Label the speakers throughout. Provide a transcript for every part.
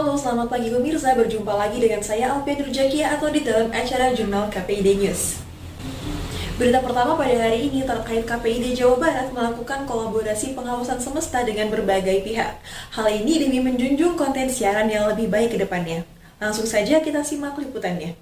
Speaker 1: Halo, selamat pagi pemirsa. Berjumpa lagi dengan saya Alfian Nurjakia atau di dalam acara Jurnal KPID News. Berita pertama pada hari ini terkait KPID Jawa Barat melakukan kolaborasi pengawasan semesta dengan berbagai pihak. Hal ini demi menjunjung konten siaran yang lebih baik ke depannya. Langsung saja kita simak liputannya.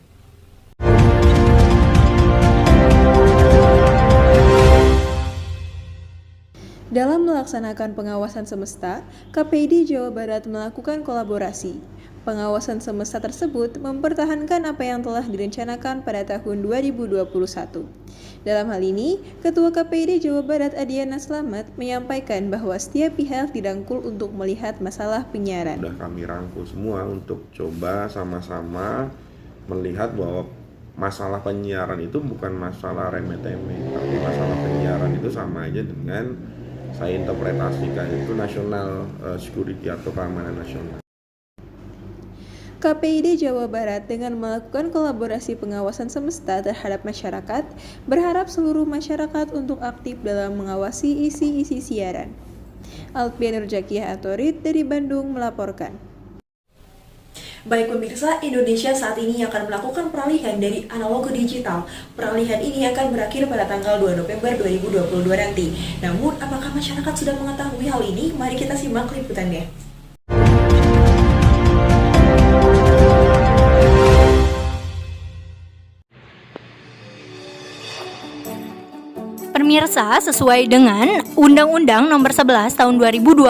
Speaker 1: Dalam melaksanakan pengawasan semesta, KPID Jawa Barat melakukan kolaborasi. Pengawasan semesta tersebut mempertahankan apa yang telah direncanakan pada tahun 2021. Dalam hal ini, Ketua KPID Jawa Barat Adiana Slamet menyampaikan bahwa setiap pihak dirangkul untuk melihat masalah penyiaran.
Speaker 2: Sudah kami rangkul semua untuk coba sama-sama melihat bahwa masalah penyiaran itu bukan masalah remeh-temeh, tapi masalah penyiaran itu sama aja dengan saya interpretasikan itu national security atau keamanan nasional.
Speaker 1: KPID Jawa Barat dengan melakukan kolaborasi pengawasan semesta terhadap masyarakat, berharap seluruh masyarakat untuk aktif dalam mengawasi isi-isi siaran. Alfian Nurjakia atau Rit dari Bandung melaporkan. Baik pemirsa, Indonesia saat ini akan melakukan peralihan dari analog ke digital. Peralihan ini akan berakhir pada tanggal 2 November 2022 nanti. Namun, apakah masyarakat sudah mengetahui hal ini? Mari kita simak liputannya.
Speaker 3: Pemirsa, sesuai dengan Undang-Undang Nomor 11 Tahun 2020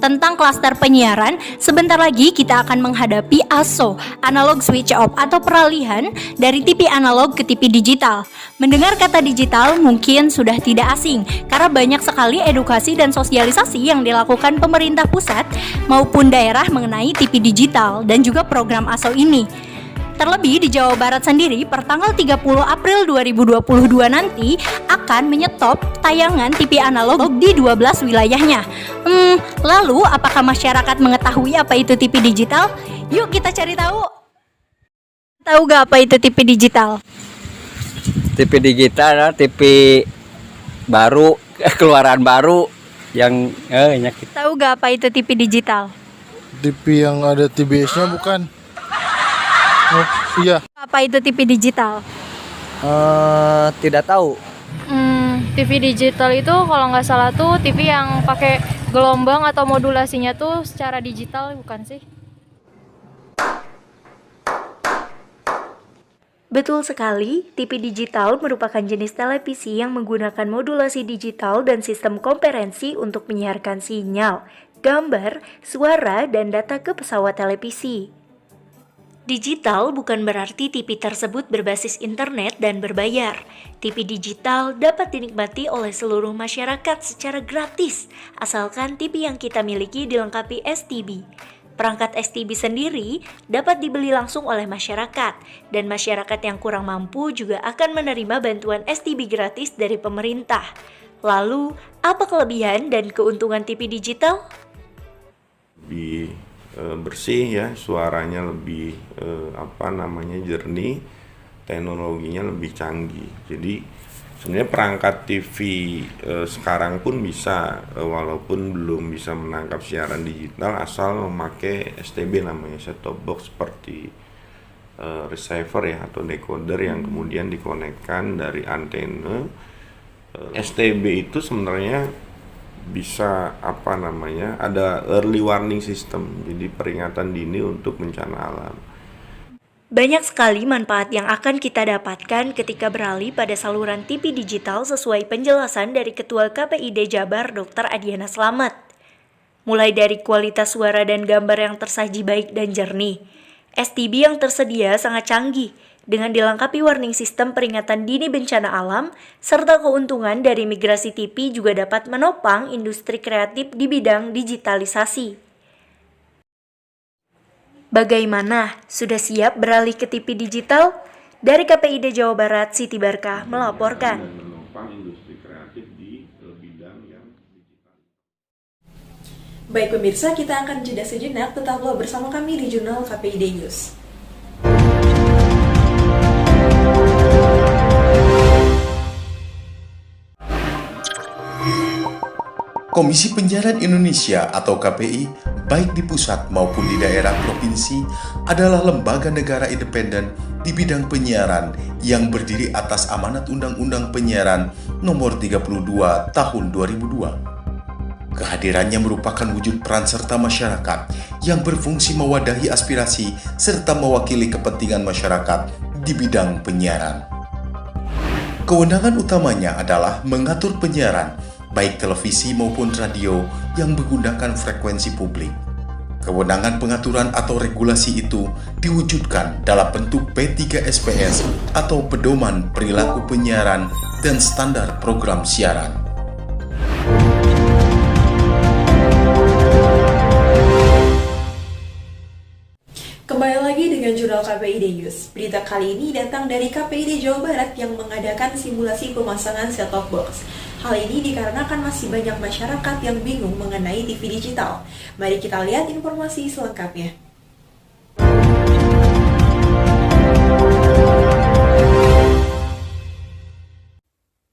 Speaker 3: tentang klaster penyiaran, sebentar lagi kita akan menghadapi ASO, analog switch off atau peralihan dari TV analog ke TV digital. Mendengar kata digital mungkin sudah tidak asing karena banyak sekali edukasi dan sosialisasi yang dilakukan pemerintah pusat maupun daerah mengenai TV digital dan juga program ASO ini. Terlebih di Jawa Barat sendiri, per tanggal 30 April 2022 nanti akan menyetop tayangan TV analog di 12 wilayahnya. Lalu apakah masyarakat mengetahui apa itu TV digital? Yuk kita cari tahu. Tahu gak apa itu TV digital?
Speaker 4: TV digital, TV baru, keluaran baru yang nyakit.
Speaker 3: Tahu gak apa itu TV digital?
Speaker 5: TV yang ada TBS-nya bukan? Oh, iya.
Speaker 3: Apa itu TV digital?
Speaker 4: Tidak tahu.
Speaker 6: TV digital itu kalau nggak salah tuh TV yang pakai gelombang atau modulasinya tuh secara digital, bukan sih?
Speaker 3: Betul sekali, TV digital merupakan jenis televisi yang menggunakan modulasi digital dan sistem komprehensi untuk menyiarkan sinyal, gambar, suara, dan data ke pesawat televisi. Digital bukan berarti TV tersebut berbasis internet dan berbayar. TV digital dapat dinikmati oleh seluruh masyarakat secara gratis, asalkan TV yang kita miliki dilengkapi STB. Perangkat STB sendiri dapat dibeli langsung oleh masyarakat, dan masyarakat yang kurang mampu juga akan menerima bantuan STB gratis dari pemerintah. Lalu, apa kelebihan dan keuntungan TV digital?
Speaker 2: Bersih ya, suaranya lebih jernih, teknologinya lebih canggih. Jadi sebenarnya perangkat TV sekarang pun bisa, walaupun belum bisa menangkap siaran digital asal memakai STB, namanya set top box, seperti receiver ya atau decoder yang kemudian dikonekkan dari antena. STB itu sebenarnya bisa ada early warning system, jadi peringatan dini untuk bencana alam.
Speaker 3: Banyak sekali manfaat yang akan kita dapatkan ketika beralih pada saluran TV digital sesuai penjelasan dari Ketua KPID Jabar Dr. Adiana Slamet. Mulai dari kualitas suara dan gambar yang tersaji baik dan jernih, STB yang tersedia sangat canggih dengan dilengkapi warning sistem peringatan dini bencana alam, serta keuntungan dari migrasi TV juga dapat menopang industri kreatif di bidang digitalisasi. Bagaimana? Sudah siap beralih ke TV digital? Dari KPID Jawa Barat, Siti Barkah melaporkan.
Speaker 1: Baik pemirsa, kita akan jeda sejenak, tetaplah bersama kami di Jurnal KPID News.
Speaker 7: Komisi Penyiaran Indonesia atau KPI, baik di pusat maupun di daerah provinsi, adalah lembaga negara independen di bidang penyiaran yang berdiri atas amanat Undang-Undang Penyiaran Nomor 32 Tahun 2002. Kehadirannya merupakan wujud peran serta masyarakat yang berfungsi mewadahi aspirasi serta mewakili kepentingan masyarakat di bidang penyiaran. Kewenangan utamanya adalah mengatur penyiaran, baik televisi maupun radio yang menggunakan frekuensi publik. Kewenangan pengaturan atau regulasi itu diwujudkan dalam bentuk P3SPS atau Pedoman Perilaku Penyiaran dan Standar Program Siaran.
Speaker 1: Kembali lagi dengan jurnal KPID News. Berita kali ini datang dari KPID Jawa Barat yang mengadakan simulasi pemasangan set-top box. Hal ini dikarenakan masih banyak masyarakat yang bingung mengenai TV digital. Mari kita lihat informasi selengkapnya.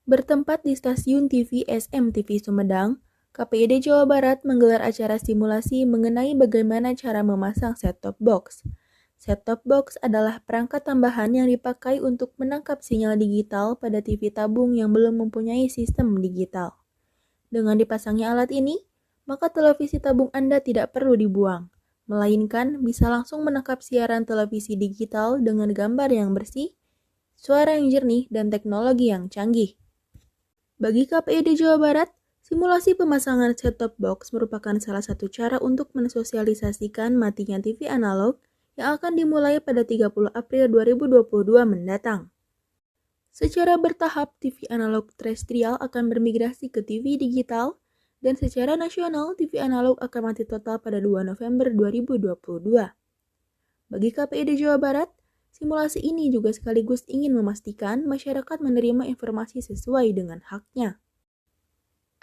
Speaker 1: Bertempat di stasiun TV SMTV Sumedang, KPID Jawa Barat menggelar acara simulasi mengenai bagaimana cara memasang set-top box. Set-top box adalah perangkat tambahan yang dipakai untuk menangkap sinyal digital pada TV tabung yang belum mempunyai sistem digital. Dengan dipasangnya alat ini, maka televisi tabung Anda tidak perlu dibuang, melainkan bisa langsung menangkap siaran televisi digital dengan gambar yang bersih, suara yang jernih, dan teknologi yang canggih. Bagi KPID Jawa Barat, simulasi pemasangan set-top box merupakan salah satu cara untuk mensosialisasikan matinya TV analog yang akan dimulai pada 30 April 2022 mendatang. Secara bertahap, TV analog terestrial akan bermigrasi ke TV digital, dan secara nasional, TV analog akan mati total pada 2 November 2022. Bagi KPID Jawa Barat, simulasi ini juga sekaligus ingin memastikan masyarakat menerima informasi sesuai dengan haknya.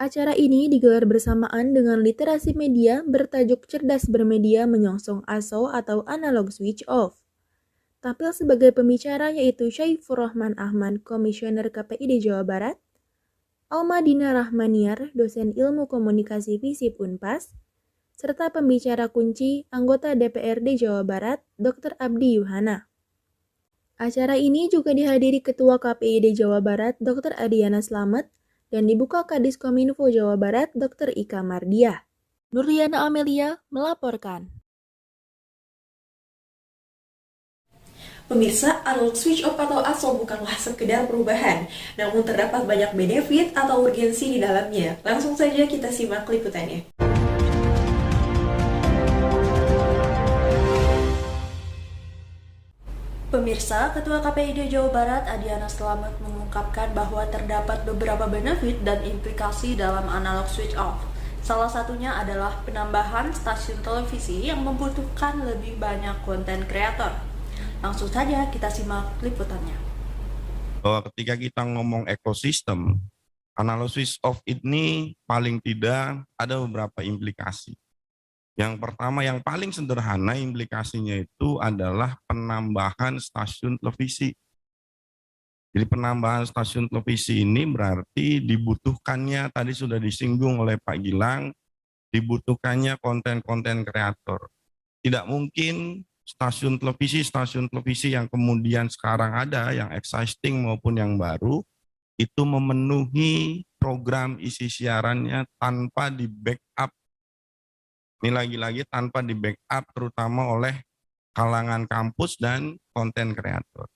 Speaker 1: Acara ini digelar bersamaan dengan literasi media bertajuk Cerdas Bermedia Menyongsong ASO atau Analog Switch Off. Tampil sebagai pembicara yaitu Syaifur Rahman Ahmad, Komisioner KPID Jawa Barat, Almadina Rahmaniar, dosen Ilmu Komunikasi FISIP Unpas, serta pembicara kunci anggota DPRD Jawa Barat, Dr. Abdi Yuhana. Acara ini juga dihadiri Ketua KPID Jawa Barat, Dr. Adiana Slamet, dan dibuka Kadis Kominfo Jawa Barat, Dr. Ika Mardiah. Nurliana Amelia melaporkan. Pemirsa, analog switch off atau ASO bukanlah sekedar perubahan, namun terdapat banyak benefit atau urgensi di dalamnya. Langsung saja kita simak liputannya. Pemirsa, Ketua KPID Jawa Barat Adiana Slamet mengungkapkan bahwa terdapat beberapa benefit dan implikasi dalam analog switch off. Salah satunya adalah penambahan stasiun televisi yang membutuhkan lebih banyak konten kreator. Langsung saja kita simak liputannya.
Speaker 2: Bahwa ketika kita ngomong ekosistem, analog switch off ini paling tidak ada beberapa implikasi. Yang pertama, yang paling sederhana implikasinya itu adalah penambahan stasiun televisi. Jadi penambahan stasiun televisi ini berarti dibutuhkannya, tadi sudah disinggung oleh Pak Gilang, dibutuhkannya konten-konten kreator. Tidak mungkin stasiun televisi yang kemudian sekarang ada, yang existing maupun yang baru, itu memenuhi program isi siarannya tanpa di-backup. Ini lagi-lagi tanpa di-backup terutama oleh kalangan kampus dan konten kreator.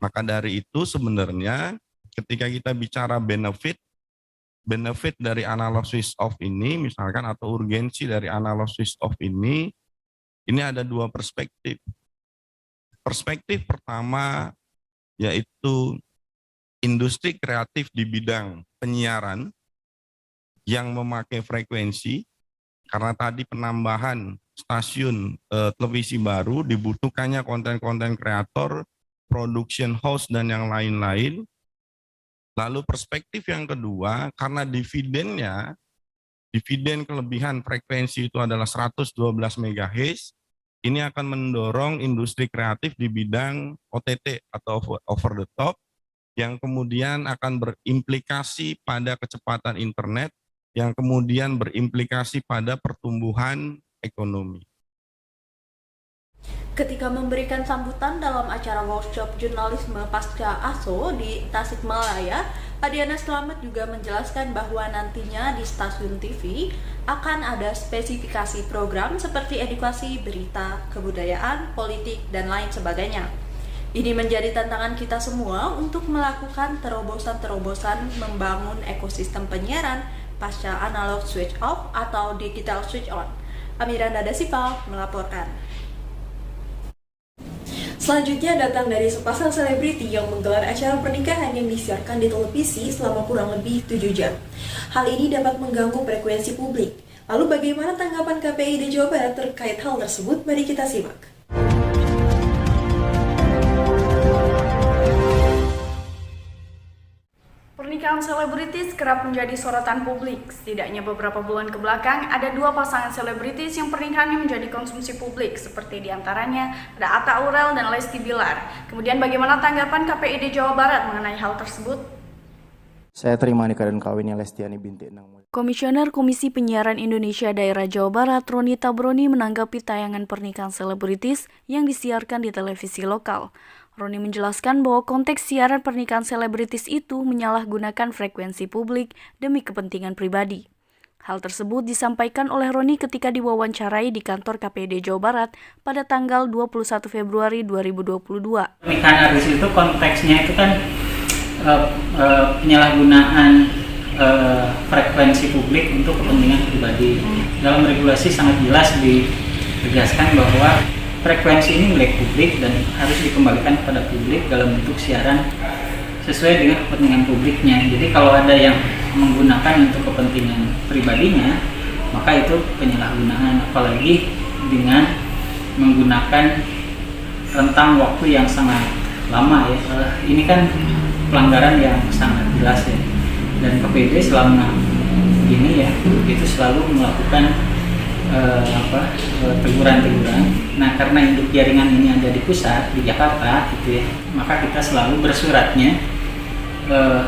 Speaker 2: Maka dari itu sebenarnya ketika kita bicara benefit dari analog switch off ini misalkan atau urgensi dari analog switch off ini ada dua perspektif. Perspektif pertama yaitu industri kreatif di bidang penyiaran yang memakai frekuensi. Karena tadi penambahan stasiun televisi baru dibutuhkannya konten-konten kreator, production house, dan yang lain-lain. Lalu perspektif yang kedua, karena dividen kelebihan frekuensi itu adalah 112 MHz, ini akan mendorong industri kreatif di bidang OTT atau over the top, yang kemudian akan berimplikasi pada kecepatan internet, yang kemudian berimplikasi pada pertumbuhan ekonomi.
Speaker 8: Ketika memberikan sambutan dalam acara workshop jurnalisme pasca ASO di Tasikmalaya, Adiana Slamet juga menjelaskan bahwa nantinya di stasiun TV akan ada spesifikasi program seperti edukasi, berita, kebudayaan, politik, dan lain sebagainya. Ini menjadi tantangan kita semua untuk melakukan terobosan-terobosan membangun ekosistem penyiaran pasca analog switch off atau digital switch on. Amiranda Dasipa melaporkan.
Speaker 1: Selanjutnya datang dari sepasang selebriti yang menggelar acara pernikahan yang disiarkan di televisi selama kurang lebih 7 jam. Hal ini dapat mengganggu frekuensi publik. Lalu bagaimana tanggapan KPID Jawa Barat terkait hal tersebut? Mari kita simak.
Speaker 9: Pernikahan selebritis kerap menjadi sorotan publik. Setidaknya beberapa bulan kebelakang ada 2 pasangan selebritis yang pernikahannya menjadi konsumsi publik, seperti diantaranya ada Atta Aurel dan Lesti Bilar. Kemudian bagaimana tanggapan KPID Jawa Barat mengenai hal tersebut?
Speaker 10: Saya terima nikah dan kawinnya Lestiani binti Enang.
Speaker 9: Komisioner Komisi Penyiaran Indonesia Daerah Jawa Barat, Roni Tabroni, menanggapi tayangan pernikahan selebritis yang disiarkan di televisi lokal. Roni menjelaskan bahwa konteks siaran pernikahan selebritis itu menyalahgunakan frekuensi publik demi kepentingan pribadi. Hal tersebut disampaikan oleh Roni ketika diwawancarai di kantor KPID Jawa Barat pada tanggal 21 Februari 2022.
Speaker 11: Pernikahan artis itu konteksnya itu kan penyalahgunaan frekuensi publik untuk kepentingan pribadi. Dalam regulasi sangat jelas ditegaskan bahwa frekuensi ini milik publik dan harus dikembalikan kepada publik dalam bentuk siaran sesuai dengan kepentingan publiknya. Jadi kalau ada yang menggunakan untuk kepentingan pribadinya, maka itu penyalahgunaan, apalagi dengan menggunakan rentang waktu yang sangat lama ya. Ini kan pelanggaran yang sangat jelas ya. Dan KPID selama ini ya itu selalu melakukan teguran-teguran. Nah, karena induk jaringan ini ada di pusat di Jakarta gitu ya, maka kita selalu bersuratnya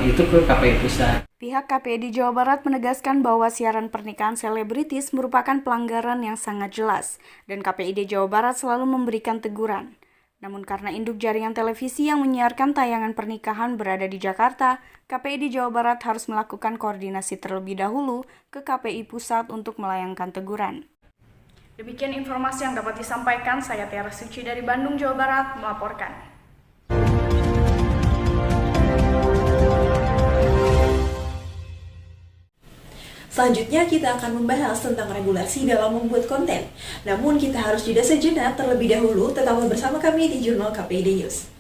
Speaker 11: itu ke KPI pusat.
Speaker 9: Pihak KPID Jawa Barat menegaskan bahwa siaran pernikahan selebritis merupakan pelanggaran yang sangat jelas dan KPID Jawa Barat selalu memberikan teguran. Namun karena induk jaringan televisi yang menyiarkan tayangan pernikahan berada di Jakarta, KPID Jawa Barat harus melakukan koordinasi terlebih dahulu ke KPI pusat untuk melayangkan teguran. Demikian informasi yang dapat disampaikan, saya Tiara Suci dari Bandung, Jawa Barat, melaporkan.
Speaker 1: Selanjutnya kita akan membahas tentang regulasi dalam membuat konten. Namun kita harus jeda sejenak terlebih dahulu, tetaplah bersama kami di Jurnal KPID News.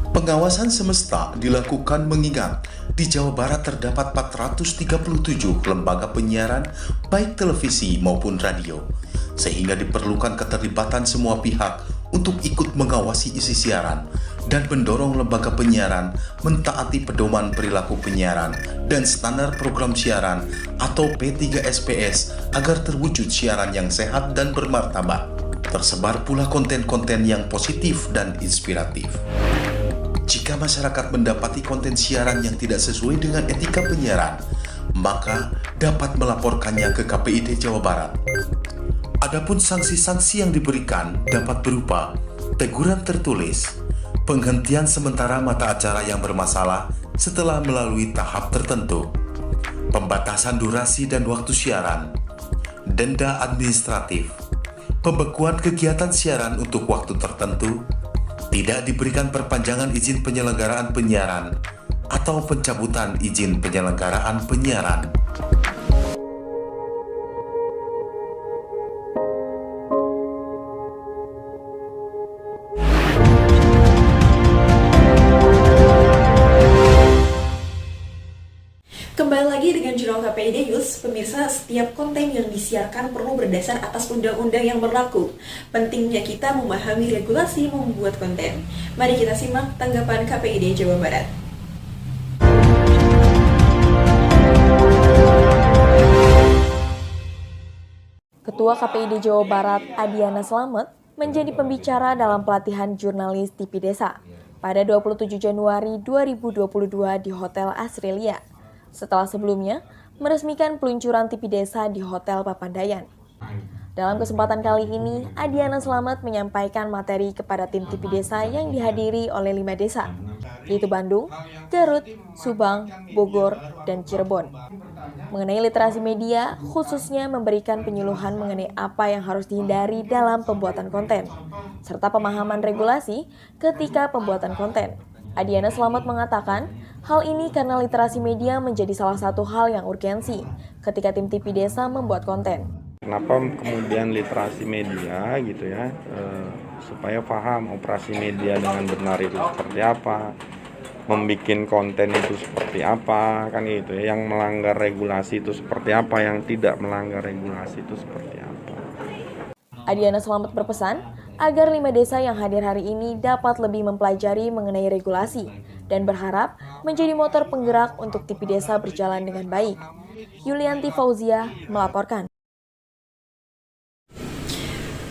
Speaker 7: Pengawasan semesta dilakukan mengingat di Jawa Barat terdapat 437 lembaga penyiaran baik televisi maupun radio, sehingga diperlukan keterlibatan semua pihak untuk ikut mengawasi isi siaran dan mendorong lembaga penyiaran mentaati pedoman perilaku penyiaran dan standar program siaran atau P3SPS agar terwujud siaran yang sehat dan bermartabat. Tersebar pula konten-konten yang positif dan inspiratif. Jika masyarakat mendapati konten siaran yang tidak sesuai dengan etika penyiaran, maka dapat melaporkannya ke KPID Jawa Barat. Adapun sanksi-sanksi yang diberikan dapat berupa teguran tertulis, penghentian sementara mata acara yang bermasalah setelah melalui tahap tertentu, pembatasan durasi dan waktu siaran, denda administratif, pembekuan kegiatan siaran untuk waktu tertentu, tidak diberikan perpanjangan izin penyelenggaraan penyiaran, atau pencabutan izin penyelenggaraan penyiaran.
Speaker 1: Kembali lagi dengan Jurnal KPID News, pemirsa, setiap konten yang disiarkan perlu berdasar atas undang-undang yang berlaku. Pentingnya kita memahami regulasi membuat konten. Mari kita simak tanggapan KPID Jawa Barat.
Speaker 12: Ketua KPID Jawa Barat, Adiana Slamet, menjadi pembicara dalam pelatihan jurnalis TV Desa. pada 27 Januari 2022 di Hotel Australia, setelah sebelumnya meresmikan peluncuran TV Desa di Hotel Papandayan. Dalam kesempatan kali ini, Adiana Slamet menyampaikan materi kepada tim TV Desa yang dihadiri oleh 5 desa, yaitu Bandung, Garut, Subang, Bogor, dan Cirebon. Mengenai literasi media, khususnya memberikan penyuluhan mengenai apa yang harus dihindari dalam pembuatan konten, serta pemahaman regulasi ketika pembuatan konten. Adiana Slamet mengatakan, hal ini karena literasi media menjadi salah satu hal yang urgensi ketika tim TV Desa membuat konten.
Speaker 2: Kenapa kemudian literasi media gitu ya, supaya paham operasi media dengan benar itu seperti apa, membikin konten itu seperti apa, kan gitu ya, yang melanggar regulasi itu seperti apa, yang tidak melanggar regulasi itu seperti apa.
Speaker 12: Adiana Slamet berpesan agar 5 desa yang hadir hari ini dapat lebih mempelajari mengenai regulasi dan berharap menjadi motor penggerak untuk TV Desa berjalan dengan baik. Yulianti Fauzia melaporkan.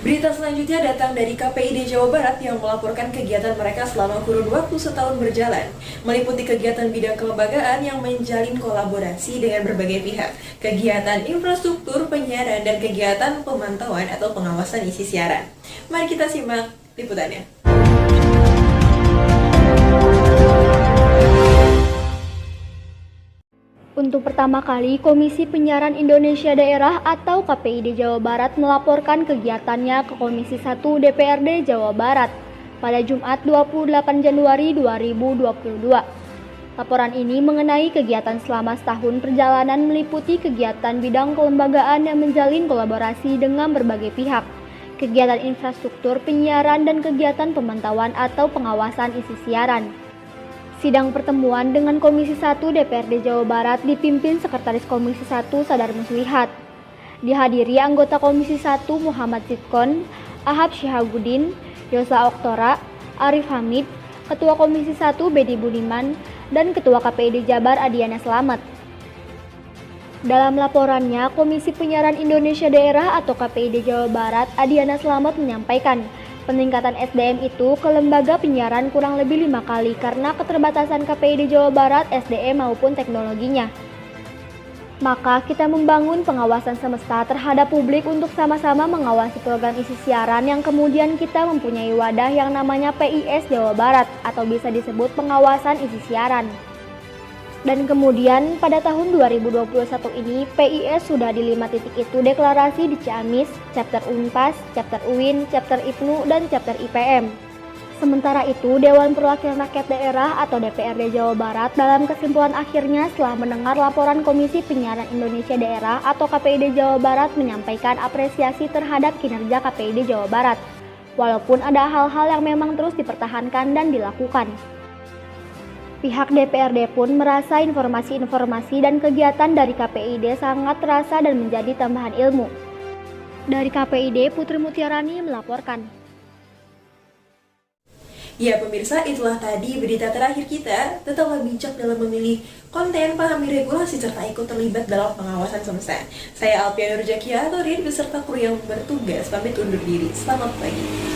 Speaker 1: Berita selanjutnya datang dari KPID Jawa Barat yang melaporkan kegiatan mereka selama kurun waktu setahun berjalan, meliputi kegiatan bidang kelembagaan yang menjalin kolaborasi dengan berbagai pihak, kegiatan infrastruktur penyiaran, dan kegiatan pemantauan atau pengawasan isi siaran. Mari kita simak liputannya.
Speaker 6: Untuk pertama kali, Komisi Penyiaran Indonesia Daerah atau KPID Jawa Barat melaporkan kegiatannya ke Komisi 1 DPRD Jawa Barat pada Jumat 28 Januari 2022. Laporan ini mengenai kegiatan selama setahun perjalanan meliputi kegiatan bidang kelembagaan yang menjalin kolaborasi dengan berbagai pihak, kegiatan infrastruktur penyiaran, dan kegiatan pemantauan atau pengawasan isi siaran. Sidang pertemuan dengan Komisi 1 DPRD Jawa Barat dipimpin Sekretaris Komisi 1 Sadar Muslihat. Dihadiri anggota Komisi 1 Muhammad Sitkon, Ahab Syihabuddin, Yosa Oktora, Arif Hamid, Ketua Komisi 1 Bedi Budiman, dan Ketua KPID Jabar Adiana Slamet. Dalam laporannya, Komisi Penyiaran Indonesia Daerah atau KPID Jawa Barat, Adiana Slamet menyampaikan, peningkatan SDM itu ke lembaga penyiaran kurang lebih 5 kali karena keterbatasan KPID Jawa Barat SDM maupun teknologinya. Maka kita membangun pengawasan semesta terhadap publik untuk sama-sama mengawasi program isi siaran yang kemudian kita mempunyai wadah yang namanya PIS Jawa Barat atau bisa disebut pengawasan isi siaran. Dan kemudian pada tahun 2021 ini PIS sudah di 5 titik itu deklarasi di Ciamis, chapter Unpas, chapter UIN, chapter IPNU, dan chapter IPM. Sementara itu Dewan Perwakilan Rakyat Daerah atau DPRD Jawa Barat dalam kesimpulan akhirnya setelah mendengar laporan Komisi Penyiaran Indonesia Daerah atau KPID Jawa Barat menyampaikan apresiasi terhadap kinerja KPID Jawa Barat, walaupun ada hal-hal yang memang terus dipertahankan dan dilakukan. Pihak DPRD pun merasa informasi-informasi dan kegiatan dari KPID sangat terasa dan menjadi tambahan ilmu. Dari KPID, Putri Mutiarani melaporkan.
Speaker 1: Ya pemirsa, itulah tadi berita terakhir kita. Tetaplah bijak dalam memilih konten, pahami regulasi, serta ikut terlibat dalam pengawasan semesta. Saya Alpian Nurjakia, Torin, beserta kru yang bertugas pamit undur diri. Selamat pagi.